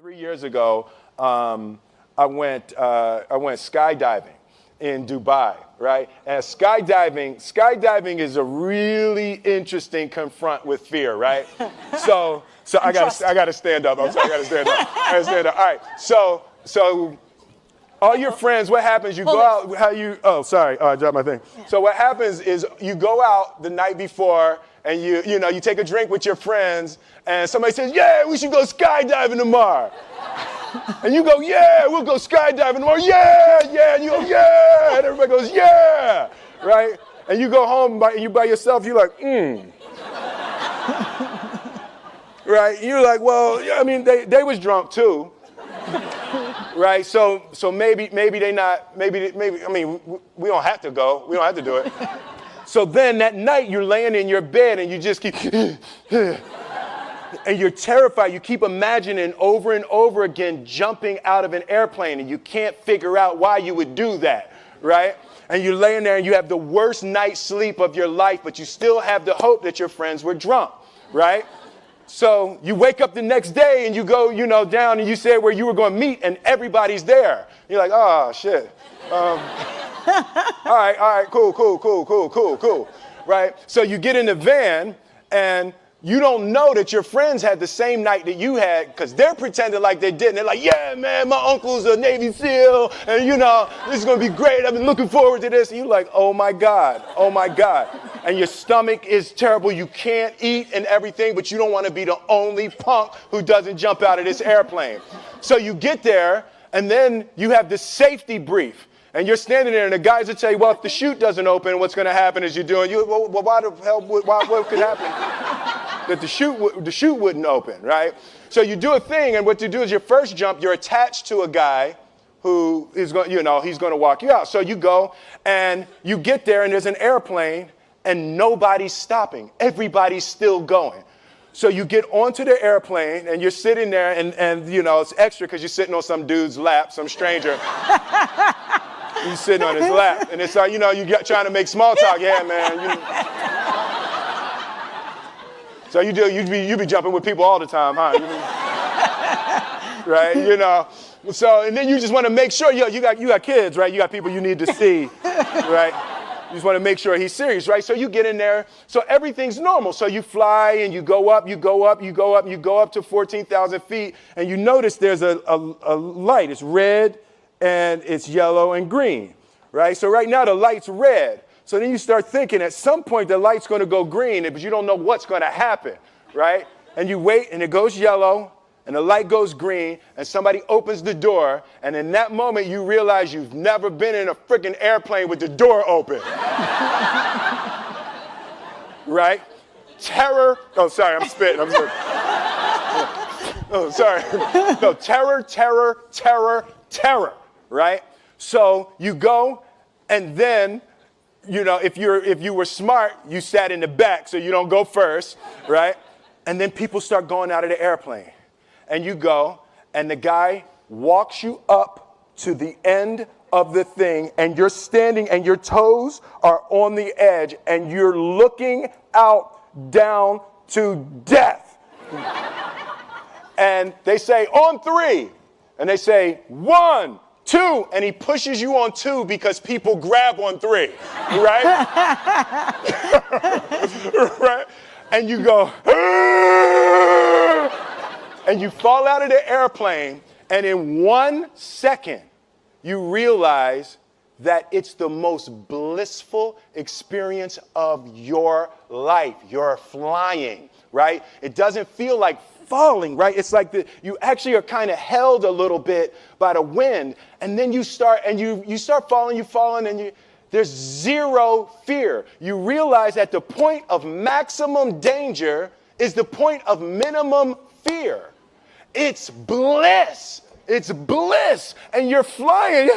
3 years ago, I went skydiving in Dubai, right? And skydiving is a really interesting confront with fear, right? So I gotta stand up. I'm sorry, I gotta stand up. All right. So all your friends, what happens? You go out. I dropped my thing. Yeah. So what happens is you go out the night before, and you take a drink with your friends, and somebody says, "Yeah, we should go skydiving tomorrow." And you go, "Yeah, we'll go skydiving tomorrow." Yeah. And you go, "Yeah." And everybody goes, "Yeah." Right? And you go home by yourself, you're like, Right? And you're like, well, I mean, they was drunk too. Right? So maybe they not, maybe, I mean, we don't have to go. We don't have to do it. So then that night you're laying in your bed and you just keep, and you're terrified. You keep imagining over and over again jumping out of an airplane, and you can't figure out why you would do that, right? And you're laying there and you have the worst night's sleep of your life, but you still have the hope that your friends were drunk, right? So you wake up the next day and you go, down and you say where you were going to meet and everybody's there. You're like, oh, shit. All right, cool. Right? So you get in the van and you don't know that your friends had the same night that you had because they're pretending like they didn't. They're like, yeah, man, my uncle's a Navy SEAL and, this is going to be great. I've been looking forward to this. And you're like, oh, my God. And your stomach is terrible. You can't eat and everything, but you don't want to be the only punk who doesn't jump out of this airplane. So you get there and then you have this safety brief. And you're standing there, and the guys will tell you, well, if the chute doesn't open, what's going to happen is why the hell, what could happen? That the chute wouldn't open, right? So you do a thing, and what you do is your first jump, you're attached to a guy who is going, he's going to walk you out. So you go, and you get there, and there's an airplane, and nobody's stopping. Everybody's still going. So you get onto the airplane, and you're sitting there, and it's extra because you're sitting on some dude's lap, some stranger. You're sitting on his lap, and it's like, you're trying to make small talk. Yeah, man. So you be jumping with people all the time, huh? Right? So, and then you just want to make sure, you got kids, right? You got people you need to see, right? You just want to make sure he's serious, right? So you get in there. So everything's normal. So you fly and you go up to 14,000 feet, and you notice there's a light. It's red, and it's yellow and green, right? So right now the light's red. So then you start thinking at some point the light's going to go green, but you don't know what's going to happen, right? And you wait, and it goes yellow, and the light goes green, and somebody opens the door, and in that moment you realize you've never been in a freaking airplane with the door open. Right? Terror. Oh, sorry, I'm spitting. Oh, sorry. No, terror. Right? So you go, and then, if you were smart, you sat in the back so you don't go first, right? And then people start going out of the airplane. And you go, and the guy walks you up to the end of the thing, and you're standing, and your toes are on the edge, and you're looking out down to death. And they say, on 3. And they say, 1, 2, and he pushes you on 2 because people grab on 3, right? Right? And you go, and you fall out of the airplane, and in 1 second, you realize that it's the most blissful experience of your life. You're flying, right? It doesn't feel like falling, right? It's like you actually are kind of held a little bit by the wind, and then you start falling, and there's zero fear. You realize that the point of maximum danger is the point of minimum fear. It's bliss. It's bliss. And you're flying,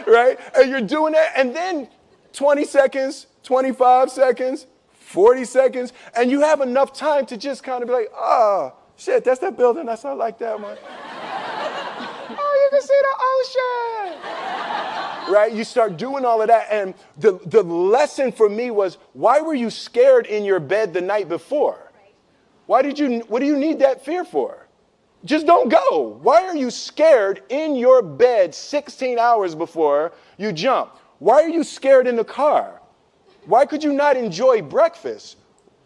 right? And you're doing that, and then 20 seconds, 25 seconds, 40 seconds, and you have enough time to just kind of be like, oh, shit, that's that building. I saw like that one. Oh, you can see the ocean. Right? You start doing all of that, and the lesson for me was, why were you scared in your bed the night before? What do you need that fear for? Just don't go. Why are you scared in your bed 16 hours before you jump? Why are you scared in the car? Why could you not enjoy breakfast?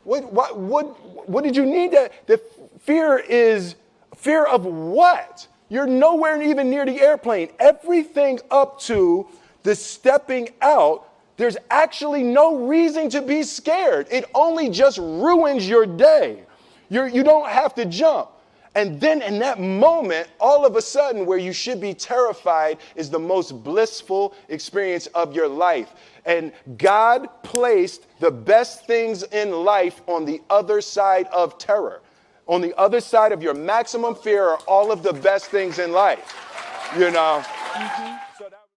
What did you need that? The fear is fear of what? You're nowhere even near the airplane. Everything up to the stepping out, there's actually no reason to be scared. It only just ruins your day. You don't have to jump. And then in that moment, all of a sudden, where you should be terrified is the most blissful experience of your life. And God placed the best things in life on the other side of terror. On the other side of your maximum fear are all of the best things in life, you know. Mm-hmm.